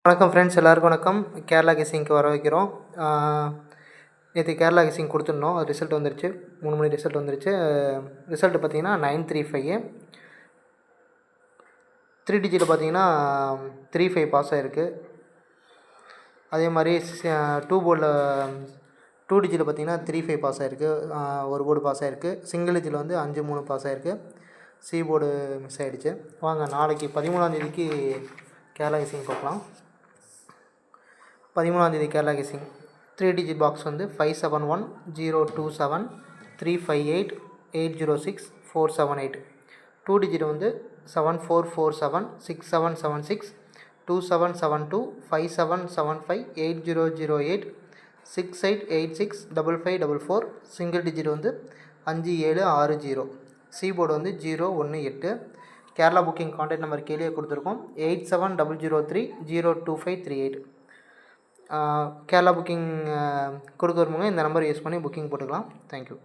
வணக்கம் ஃப்ரெண்ட்ஸ், எல்லாருக்கும் வணக்கம். கேரளா கெஸ்ஸிங்க்கு வர வைக்கிறோம். நேற்று கேரளா கெஸ்ஸிங் கொடுத்துருந்தோம். அது ரிசல்ட் வந்துருச்சு. 3 மணி ரிசல்ட் வந்துருச்சு. ரிசல்ட்டு பார்த்தீங்கன்னா 935. 3 டிஜிட்டில் பார்த்தீங்கன்னா 35 பாஸ் ஆகிருக்கு. அதே மாதிரி 2 போர்டில் 2 டிஜிட்டில் பார்த்தீங்கன்னா 35 பாஸ் ஆகிருக்கு. ஒரு போர்டு பாஸ் ஆகிருக்கு. சிங்கிள் டிஜிட்டில் வந்து 5-3 பாஸ் ஆகிருக்கு. சி போர்டு மிஸ் ஆகிடுச்சு. வாங்க நாளைக்கு 13ஆந்தேதிக்கு கேரளா கெஸ்ஸிங் பார்க்கலாம். 13ஆந்தேதி கேரளா கெஸ்ஸிங் 3 டிஜிட் பாக்ஸ் வந்து 571027358806 2 டிஜிட் வந்து 74476776 277257758008 68865554. சிங்கிள் டிஜிட் வந்து 5760. சி போர்டு வந்து 018. கேரளா புக்கிங் கான்டாக்ட் நம்பர் கீழே கொடுத்துருக்கோம். 8700302538. கேரளா புக்கிங் கொடுக்க வரும்போது இந்த நம்பர் யூஸ் பண்ணி புக்கிங் போட்டுக்கலாம். தேங்க்யூ.